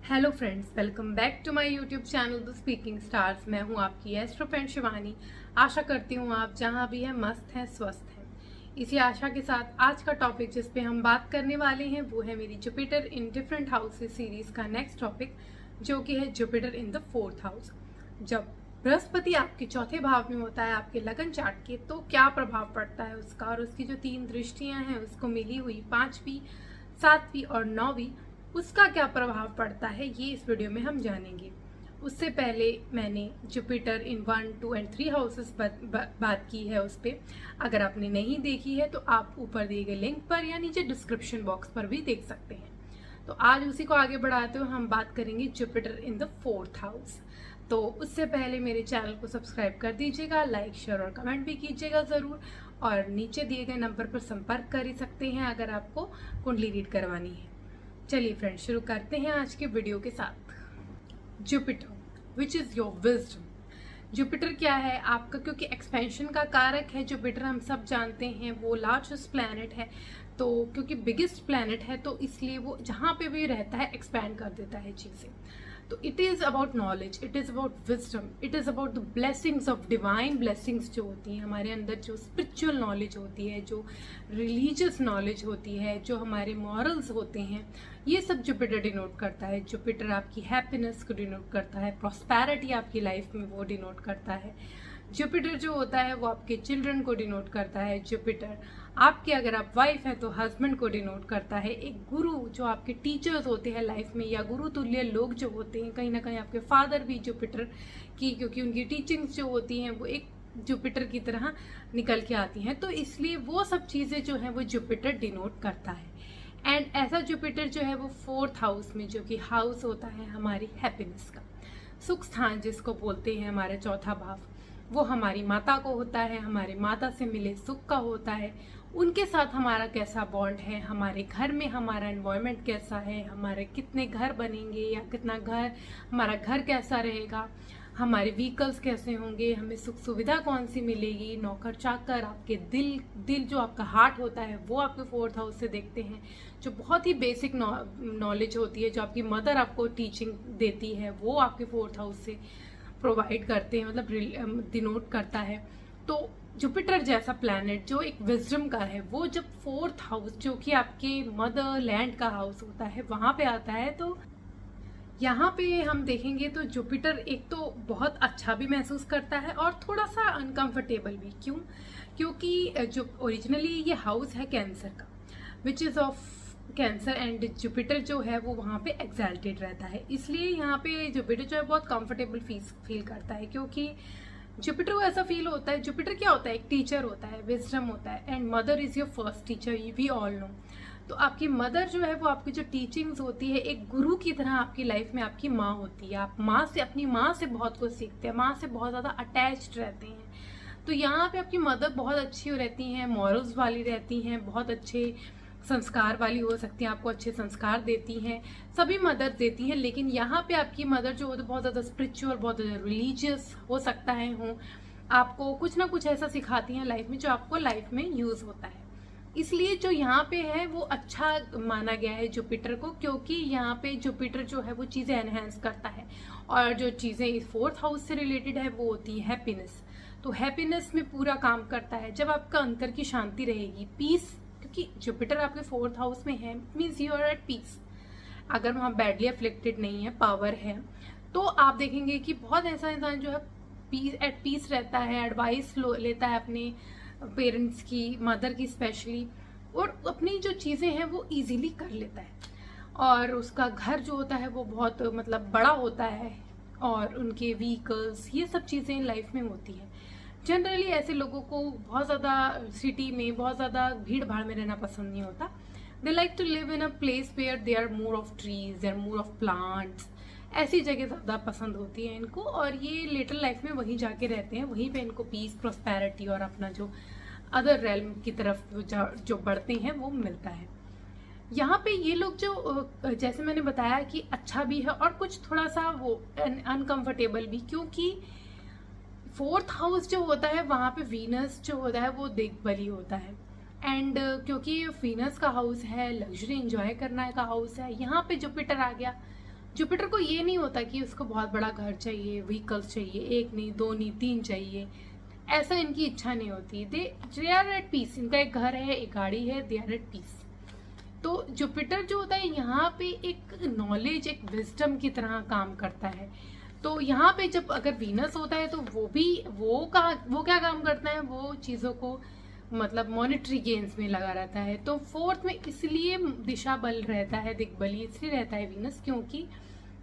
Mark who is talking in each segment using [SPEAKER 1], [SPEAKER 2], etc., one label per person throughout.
[SPEAKER 1] Hello friends, welcome back to my YouTube channel the speaking stars. मैं हूं आपकी astro friend Shivani. आशा करती हूं आप जहां भी हैं मस्त हैं, स्वस्थ हैं। इसी आशा के साथ आज का टॉपिक जिस पे हम बात करने वाले हैं वो है मेरी Jupiter in different houses series का नेक्स्ट टॉपिक, जो कि है Jupiter in the 4th house. जब बृहस्पति आपके चौथे भाव में होता है आपके लगन चार्ट के, तो क्या प्रभाव पड़ता है उसका, और उसकी जो 3 दृष्टियां हैं उसको मिली हुई 5वीं, 7वीं और 9वीं, उसका क्या प्रभाव पड़ता है, ये इस वीडियो में हम जानेंगे। उससे पहले मैंने जुपिटर इन 1, 2 एंड 3 हाउसेस बात की है उस पर। अगर आपने नहीं देखी है तो आप ऊपर दिए गए लिंक पर या नीचे डिस्क्रिप्शन बॉक्स पर भी देख सकते हैं। तो आज उसी को आगे बढ़ाते हुए हम बात करेंगे Jupiter in the 4th house. तो उससे पहले मेरे चैनल को सब्सक्राइब कर दीजिएगा, लाइक शेयर और कमेंट भी कीजिएगा ज़रूर, और नीचे दिए गए नंबर पर संपर्क कर ही सकते हैं अगर आपको कुंडली रीड करवानी है। चलिए फ्रेंड्स, शुरू करते हैं आज के वीडियो के साथ। Jupiter which is your wisdom. Jupiter क्या है आपका, क्योंकि एक्सपेंशन का कारक है जुपिटर, हम सब जानते हैं वो लार्जेस्ट प्लैनेट है। तो क्योंकि बिगेस्ट प्लैनेट है तो इसलिए वो जहाँ पे भी रहता है एक्सपैंड कर देता है चीज़ें। तो it is about knowledge, it is about wisdom, it is about the blessings of divine blessings जो होती हैं हमारे अंदर, जो स्पिरिचुअल नॉलेज होती है, जो रिलीजियस नॉलेज होती है, जो हमारे मॉरल्स होते हैं, ये सब जुपिटर डिनोट करता है। जुपिटर आपकी हैप्पीनेस को डिनोट करता है, प्रॉस्पेरिटी आपकी लाइफ में वो डिनोट करता है। जुपिटर जो होता है वो आपके चिल्ड्रन को डिनोट करता है। जुपिटर आपके, अगर आप वाइफ हैं तो हस्बैंड को डिनोट करता है। एक गुरु जो आपके टीचर्स होते हैं लाइफ में, या गुरु तुल्य लोग जो होते हैं, कहीं ना कहीं आपके फादर भी जुपिटर की, क्योंकि उनकी टीचिंग्स जो होती हैं वो एक जुपिटर की तरह निकल के आती हैं, तो इसलिए वो सब चीज़ें जो हैं वो जुपिटर डिनोट करता है। एंड ऐसा जुपिटर जो है वो 4th हाउस में, जो कि हाउस होता है हमारी हैप्पीनेस का, सुख स्थान जिसको बोलते हैं, हमारा चौथा भाव, वो हमारी माता को होता है, हमारे माता से मिले सुख का होता है। उनके साथ हमारा कैसा बॉन्ड है, हमारे घर में हमारा एनवायरनमेंट कैसा है, हमारे कितने घर बनेंगे या कितना घर, हमारा घर कैसा रहेगा, हमारे व्हीकल्स कैसे होंगे, हमें सुख सुविधा कौन सी मिलेगी, नौकर चाकर, आपके दिल जो आपका हार्ट होता है वो आपके 4th हाउस से देखते हैं। जो बहुत ही बेसिक नॉलेज होती है, जो आपकी मदर आपको टीचिंग देती है, वो आपके 4th हाउस से प्रोवाइड करते हैं, मतलब डिनोट करता है। तो जुपिटर जैसा प्लैनेट जो एक विजडम का है, वो जब 4th हाउस जो कि आपके मदर लैंड का हाउस होता है वहां पे आता है, तो यहाँ पे हम देखेंगे तो जुपिटर एक तो बहुत अच्छा भी महसूस करता है और थोड़ा सा अनकंफर्टेबल भी। क्यों? क्योंकि जो ओरिजिनली ये हाउस है कैंसर का, which is of cancer, and Jupiter जो है वो वहाँ पे एक्साल्टेड रहता है, इसलिए यहाँ पे जुपिटर जो है बहुत कंफर्टेबल फील करता है। क्योंकि जुपिटर को ऐसा फील होता है, जुपिटर क्या होता है, एक टीचर होता है, विजडम होता है, and mother is your first teacher, we all know. तो आपकी मदर जो है वो आपकी जो टीचिंग्स होती है, एक गुरु की तरह आपकी लाइफ में आपकी माँ होती है। आप माँ से, अपनी माँ से बहुत कुछ सीखते हैं, माँ से बहुत ज़्यादा अटैच्ड रहते हैं। तो यहाँ पे आपकी मदर बहुत अच्छी रहती हैं, मॉरल्स वाली रहती हैं, बहुत अच्छे संस्कार वाली हो सकती हैं, आपको अच्छे संस्कार देती हैं, सभी मदर देती हैं। लेकिन यहाँ पे आपकी मदर जो हो तो बहुत ज़्यादा स्पिरिचुअल, बहुत ज़्यादा रिलीजियस हो सकता है, हो आपको कुछ ना कुछ ऐसा सिखाती हैं लाइफ में जो आपको लाइफ में यूज़ होता है। इसलिए जो यहाँ पे है वो अच्छा माना गया है जुपिटर को, क्योंकि यहाँ पे जुपिटर जो है वो चीज़ें एनहेंस करता है, और जो चीज़ें इस 4th हाउस से रिलेटेड है वो होती है हैप्पीनेस। तो हैप्पीनेस में पूरा काम करता है। जब आपका अंतर की शांति रहेगी, पीस, क्योंकि जुपिटर आपके 4th हाउस में है, means you are at peace. अगर वहाँ बैडली अफ्लिक्टेड नहीं है, पावर है, तो आप देखेंगे कि बहुत ऐसा इंसान जो है एट पीस रहता है, एडवाइस लेता है अपने पेरेंट्स की, मदर की स्पेशली, और अपनी जो चीज़ें हैं वो इजीली कर लेता है। और उसका घर जो होता है वो बहुत मतलब बड़ा होता है, और उनके व्हीकल्स, ये सब चीज़ें लाइफ में होती है। जनरली ऐसे लोगों को बहुत ज़्यादा सिटी में, बहुत ज़्यादा भीड़ भाड़ में रहना पसंद नहीं होता। They like to live in a place where they are more of trees, they are more of plants, ऐसी जगह ज़्यादा पसंद होती है इनको, और ये लेटर लाइफ में वहीं जाके रहते हैं, वहीं पे इनको पीस, प्रॉस्पेरिटी और अपना जो अदर रेल्म की तरफ जो बढ़ते हैं वो मिलता है। यहाँ पे ये लोग जो, जैसे मैंने बताया कि अच्छा भी है और कुछ थोड़ा सा वो अनकंफर्टेबल भी, क्योंकि 4th हाउस जो होता है वहाँ पे वीनस जो होता है वो दिग्बली होता है, एंड क्योंकि वीनस का हाउस है, लग्जरी एंजॉय करना का हाउस है, यहाँ पे जुपिटर आ गया। जुपिटर को ये नहीं होता कि उसको बहुत बड़ा घर चाहिए, व्हीकल्स चाहिए, एक नहीं, दो नहीं, तीन चाहिए, ऐसा इनकी इच्छा नहीं होती। They are at peace. इनका एक घर है, एक गाड़ी है, दे आर एट पीस। तो जुपिटर जो होता है यहाँ पे एक नॉलेज, एक विजडम की तरह काम करता है। तो यहाँ पे जब अगर वीनस होता है तो वो क्या काम करता है, वो चीज़ों को मतलब मॉनेटरी गेन्स में लगा रहता है। तो फोर्थ में इसलिए दिशा बल रहता है, दिग्बली इसलिए रहता है वीनस, क्योंकि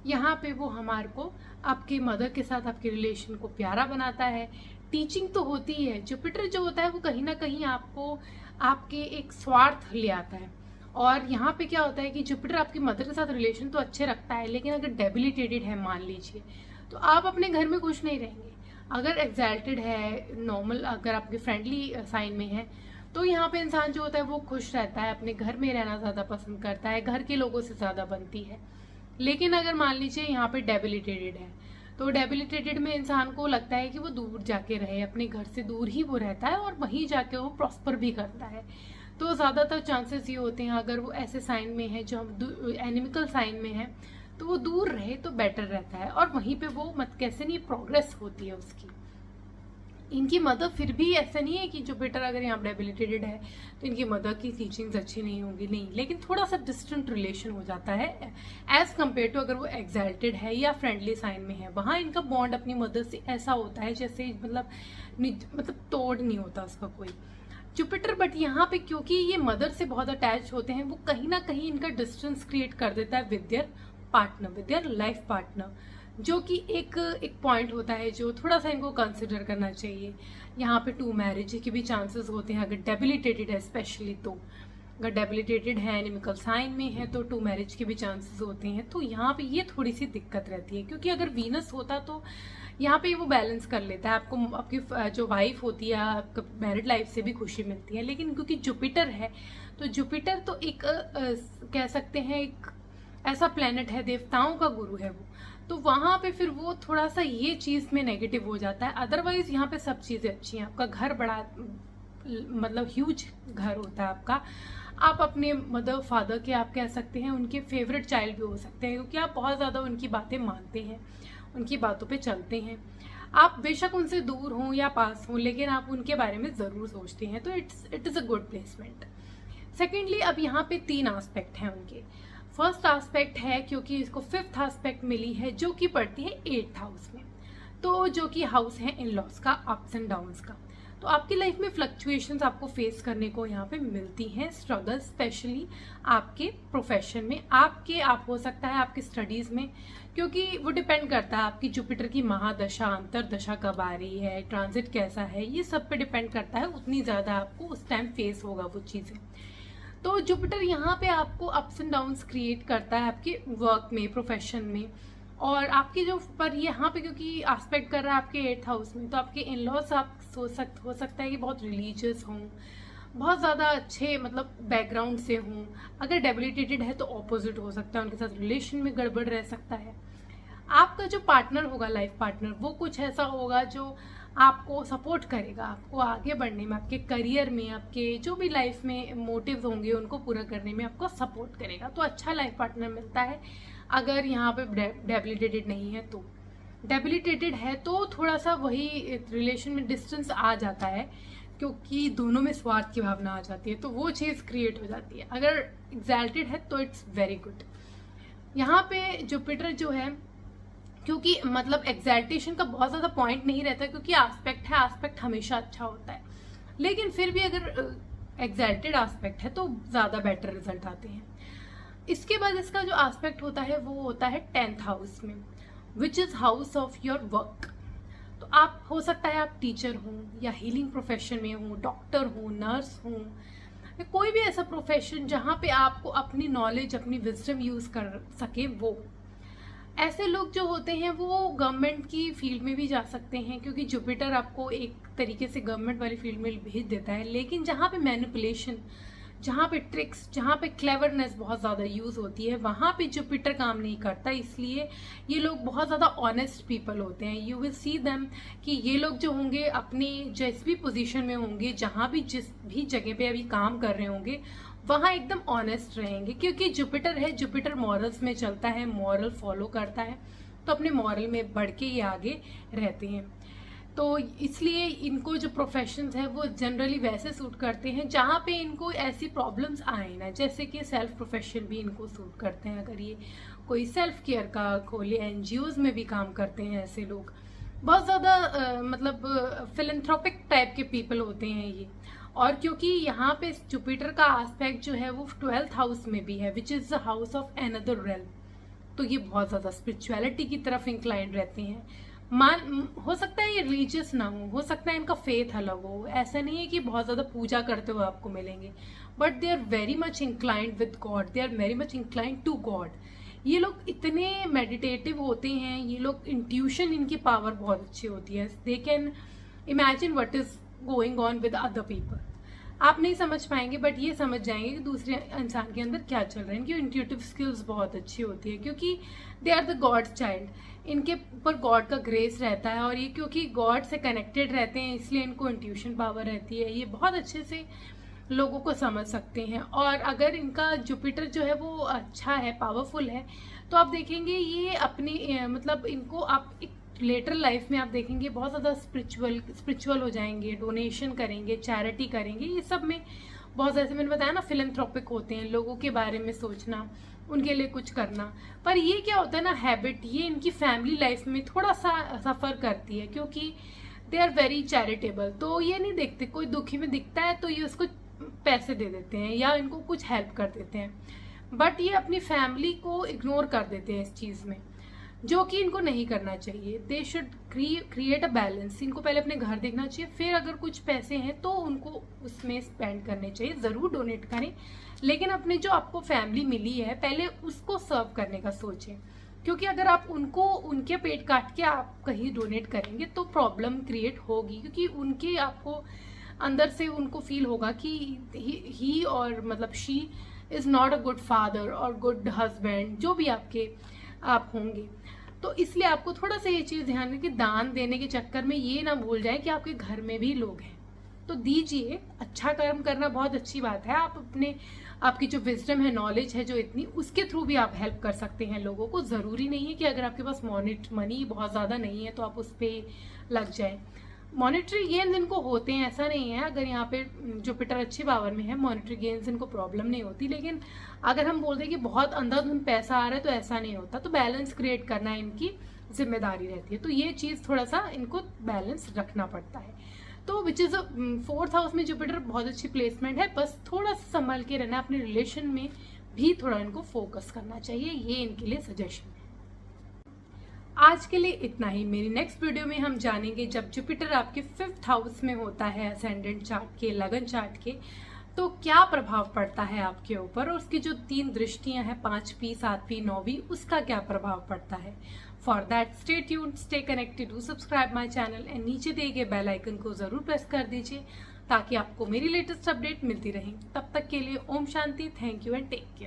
[SPEAKER 1] यहाँ पे वो हमारे को आपके मदर के साथ आपके रिलेशन को प्यारा बनाता है। टीचिंग तो होती है। जुपिटर जो होता है वो कहीं ना कहीं आपको आपके एक स्वार्थ ले आता है। और यहाँ पे क्या होता है कि जुपिटर आपकी मदर के साथ रिलेशन तो अच्छे रखता है, लेकिन अगर डेबिलिटेटेड है मान लीजिए, तो आप अपने घर में खुश नहीं रहेंगे। अगर एक्साल्टेड है, नॉर्मल, अगर आपके फ्रेंडली साइन में है, तो यहाँ पे इंसान जो होता है वो खुश रहता है, अपने घर में रहना ज़्यादा पसंद करता है, घर के लोगों से ज़्यादा बनती है। लेकिन अगर मान लीजिए यहाँ पे डेबिलिटेटेड है, तो डेबिलिटेटेड में इंसान को लगता है कि वो दूर जाके रहे, अपने घर से दूर ही वो रहता है और वहीं जाके वो प्रॉस्पर भी करता है। तो ज़्यादातर चांसेस ये होते हैं अगर वो ऐसे साइन में है जो हम एनिमिकल साइन में है, तो वो दूर रहे तो बेटर रहता है। और वहीं पे वो कैसे नहीं प्रोग्रेस होती है उसकी। इनकी मदर फिर भी ऐसा नहीं है कि जुपिटर अगर यहाँ डेबिलिटेटेड है तो इनकी मदर की टीचिंग्स अच्छी नहीं होंगी, नहीं, लेकिन थोड़ा सा डिस्टेंट रिलेशन हो जाता है एज कम्पेयर टू अगर वो एक्साल्टेड है या फ्रेंडली साइन में है। वहाँ इनका बॉन्ड अपनी मदर से ऐसा होता है जैसे मतलब तोड़ नहीं होता उसका कोई जुपिटर। बट यहाँ पे क्योंकि ये मदर से बहुत अटैच होते हैं, वो कहीं ना कहीं इनका डिस्टेंस क्रिएट कर देता है with their partner, with their life partner, जो कि एक पॉइंट होता है जो थोड़ा सा इनको कंसिडर करना चाहिए। यहाँ पे टू मैरिज के भी चांसेस होते हैं अगर डेबिलिटेटेड है स्पेशली। तो अगर डेबिलिटेटेड है, एनिमिकल साइन में है, तो टू मैरिज के भी चांसेस होते हैं। तो यहाँ पे ये थोड़ी सी दिक्कत रहती है, क्योंकि अगर वीनस होता तो यहाँ पे वो बैलेंस कर लेता है, आपको आपकी जो वाइफ होती है, आपका मैरिड लाइफ से भी खुशी मिलती है। लेकिन क्योंकि जुपिटर है, तो जुपिटर तो एक कह सकते हैं एक ऐसा प्लेनेट है, देवताओं का गुरु है वो, तो वहां पे फिर वो थोड़ा सा ये चीज में नेगेटिव हो जाता है। अदरवाइज यहाँ पे सब चीजें अच्छी हैं। आपका घर बड़ा मतलब ह्यूज घर होता है आपका। आप अपने मदर फादर के आप कह सकते हैं उनके फेवरेट चाइल्ड भी हो सकते हैं, क्योंकि आप बहुत ज्यादा उनकी बातें मानते हैं, उनकी बातों पे चलते हैं। आप बेशक उनसे दूर हों या पास हों, लेकिन आप उनके बारे में जरूर सोचते हैं। तो it is a good placement. Secondly, अब यहाँ पे 3 एस्पेक्ट हैं उनके। फर्स्ट एस्पेक्ट है क्योंकि इसको 5th एस्पेक्ट मिली है जो कि पड़ती है 8th हाउस में, तो जो कि हाउस है इन लॉस का, अप्स एंड डाउन्स का। तो आपकी लाइफ में फ्लक्चुएशंस आपको फेस करने को यहाँ पे मिलती हैं, स्ट्रगल स्पेशली आपके प्रोफेशन में, आप हो सकता है आपकी स्टडीज में, क्योंकि वो डिपेंड करता है आपकी जुपिटर की महादशा, अंतरदशा कब आ रही है, ट्रांजिट कैसा है, ये सब पे डिपेंड करता है, उतनी ज्यादा आपको उस टाइम फेस होगा वो चीजें। तो जुपिटर यहाँ पे आपको अप्स एंड डाउन्स क्रिएट करता है आपके वर्क में, प्रोफेशन में। और आपके जो पर यहाँ पे क्योंकि एस्पेक्ट कर रहा है आपके 8th हाउस में, तो आपके इन लॉज आप हो सकता है कि बहुत रिलीजियस हों, बहुत ज़्यादा अच्छे मतलब बैकग्राउंड से हों। अगर डेबिलिटेटेड है तो ऑपोजिट हो सकता है, उनके साथ रिलेशन में गड़बड़ रह सकता है। आपका जो पार्टनर होगा, लाइफ पार्टनर, वो कुछ ऐसा होगा जो आपको सपोर्ट करेगा, आपको आगे बढ़ने में, आपके करियर में, आपके जो भी लाइफ में मोटिव्स होंगे उनको पूरा करने में आपको सपोर्ट करेगा। तो अच्छा लाइफ पार्टनर मिलता है। अगर यहाँ पे डेबिलिटेटेड नहीं है, तो डेबिलिटेटेड है तो थोड़ा सा वही रिलेशन में डिस्टेंस आ जाता है, क्योंकि दोनों में स्वार्थ की भावना आ जाती है, तो वो चीज़ क्रिएट हो जाती है। अगर एक्साल्टेड है तो इट्स वेरी गुड। यहाँ पे जुपिटर जो है, क्योंकि मतलब एक्साल्टेशन का बहुत ज़्यादा पॉइंट नहीं रहता, क्योंकि एस्पेक्ट है, एस्पेक्ट हमेशा अच्छा होता है, लेकिन फिर भी अगर एक्साल्टेड एस्पेक्ट है तो ज़्यादा बेटर रिजल्ट आते हैं। इसके बाद इसका जो एस्पेक्ट होता है वो होता है 10th हाउस में, which is house of your work. तो आप हो सकता है आप टीचर हों या हीलिंग प्रोफेशन में हों, डॉक्टर हों, नर्स हों, कोई भी ऐसा प्रोफेशन जहाँ पे आपको अपनी नॉलेज, अपनी विजडम यूज़ कर सके, वो ऐसे लोग जो होते हैं वो गवर्नमेंट की फील्ड में भी जा सकते हैं, क्योंकि जुपिटर आपको एक तरीके से गवर्नमेंट वाली फील्ड में भेज देता है। लेकिन जहाँ पे मैनिपुलेशन, जहाँ पे ट्रिक्स, जहाँ पे क्लेवरनेस बहुत ज़्यादा यूज़ होती है, वहाँ पे जुपिटर काम नहीं करता। इसलिए ये लोग बहुत ज़्यादा ऑनेस्ट पीपल होते हैं। यू विल सी देम कि ये लोग जो होंगे अपनी जिस भी पोजीशन में होंगे, जहाँ भी जिस भी जगह पे अभी काम कर रहे होंगे, वहां एकदम ऑनेस्ट रहेंगे, क्योंकि जुपिटर है, जुपिटर मॉरल्स में चलता है, मॉरल फॉलो करता है, तो अपने मॉरल में बढ़ के ये आगे रहते हैं। तो इसलिए इनको जो प्रोफेशंस है वो जनरली वैसे सूट करते हैं जहाँ पे इनको ऐसी प्रॉब्लम्स आए ना, जैसे कि सेल्फ प्रोफेशन भी इनको सूट करते हैं। अगर ये कोई सेल्फ केयर का खोले, एनजीओज में भी काम करते हैं ऐसे लोग, बहुत ज़्यादा मतलब फिलेंथ्रोपिक टाइप के पीपल होते हैं ये। और क्योंकि यहाँ पे जुपिटर का एस्पेक्ट जो है वो 12th हाउस में भी है, which is the house of another realm, तो ये बहुत ज़्यादा स्पिरिचुअलिटी की तरफ इंक्लाइंड रहते हैं। हो सकता है ये रिलीजियस ना हो सकता है इनका फेथ अलग हो, ऐसा नहीं है कि बहुत ज़्यादा पूजा करते हुए आपको मिलेंगे, but they are very much inclined with God, they are very much inclined to God. ये लोग इतने मेडिटेटिव होते हैं, ये लोग इंट्यूशन, इनकी पावर बहुत अच्छी होती है, they can imagine what is going on with other people. आप नहीं समझ पाएंगे बट ये समझ जाएंगे कि दूसरे इंसान के अंदर क्या चल रहा है। इनकी इंट्यूटिव स्किल्स बहुत अच्छी होती है, क्योंकि they are the God child, इनके ऊपर गॉड का ग्रेस रहता है, और ये क्योंकि गॉड से कनेक्टेड रहते हैं इसलिए इनको इंट्यूशन पावर रहती है, ये बहुत अच्छे से लोगों को समझ सकते हैं। और अगर इनका जुपिटर जो है वो अच्छा है, पावरफुल है, तो आप देखेंगे ये अपनी मतलब इनको आप एक लेटर लाइफ में आप देखेंगे बहुत ज़्यादा स्पिरिचुअल हो जाएंगे, डोनेशन करेंगे, चैरिटी करेंगे, ये सब में बहुत, जैसे मैंने बताया ना, फिलेंथ्रोपिक होते हैं, लोगों के बारे में सोचना, उनके लिए कुछ करना। पर ये क्या होता है ना, हैबिट, ये इनकी फैमिली लाइफ में थोड़ा सा सफ़र करती है, क्योंकि दे आर वेरी चैरिटेबल। तो ये नहीं देखते, कोई दुखी में दिखता है तो ये उसको पैसे दे देते हैं या इनको कुछ हेल्प कर देते हैं, बट ये अपनी फैमिली को इग्नोर कर देते हैं इस चीज़ में, जो कि इनको नहीं करना चाहिए। They should create a balance. इनको पहले अपने घर देखना चाहिए, फिर अगर कुछ पैसे हैं तो उनको उसमें स्पेंड करने चाहिए, ज़रूर डोनेट करें, लेकिन अपने जो आपको फैमिली मिली है पहले उसको सर्व करने का सोचें, क्योंकि अगर आप उनको उनके पेट काट के आप कहीं डोनेट करेंगे तो प्रॉब्लम क्रिएट होगी, क्योंकि उनके आपको अंदर से उनको फील होगा कि ही और मतलब she is not a good father और गुड हस्बैंड, जो भी आपके आप होंगे। तो इसलिए आपको थोड़ा सा ये चीज़ ध्यान रखें कि दान देने के चक्कर में ये ना भूल जाए कि आपके घर में भी लोग हैं, तो दीजिए। अच्छा कर्म करना बहुत अच्छी बात है, आप अपने आपकी जो विजडम है, नॉलेज है जो इतनी, उसके थ्रू भी आप हेल्प कर सकते हैं लोगों को। ज़रूरी नहीं है कि अगर आपके पास मनी बहुत ज़्यादा नहीं है तो आप उस पर लग जाए। मॉनेटरी गेन्स इनको होते हैं, ऐसा नहीं है, अगर यहाँ पे जुपिटर अच्छी पावर में है मॉनेटरी गेन्स इनको प्रॉब्लम नहीं होती, लेकिन अगर हम बोल दें कि बहुत अंधाधुंध पैसा आ रहा है तो ऐसा नहीं होता, तो बैलेंस क्रिएट करना इनकी जिम्मेदारी रहती है। तो ये चीज़ थोड़ा सा इनको बैलेंस रखना पड़ता है। तो विच इज़ 4th हाउस में जुपिटर बहुत अच्छी प्लेसमेंट है, बस थोड़ा सा संभल के रहना, अपने रिलेशन में भी थोड़ा इनको फोकस करना चाहिए, ये इनके लिए सजेशन है। आज के लिए इतना ही। मेरी नेक्स्ट वीडियो में हम जानेंगे जब जुपिटर आपके 5th हाउस में होता है असेंडेंट चार्ट के, लगन चार्ट के, तो क्या प्रभाव पड़ता है आपके ऊपर, और उसकी जो 3 दृष्टियां हैं, 5वीं, 7वीं, 9वीं, उसका क्या प्रभाव पड़ता है। For that stay tuned, stay connected, do subscribe my channel and नीचे दिए गए बेल आइकन को जरूर प्रेस कर दीजिए ताकि आपको मेरी लेटेस्ट अपडेट मिलती रहे। तब तक के लिए Om Shanti, thank you and take care.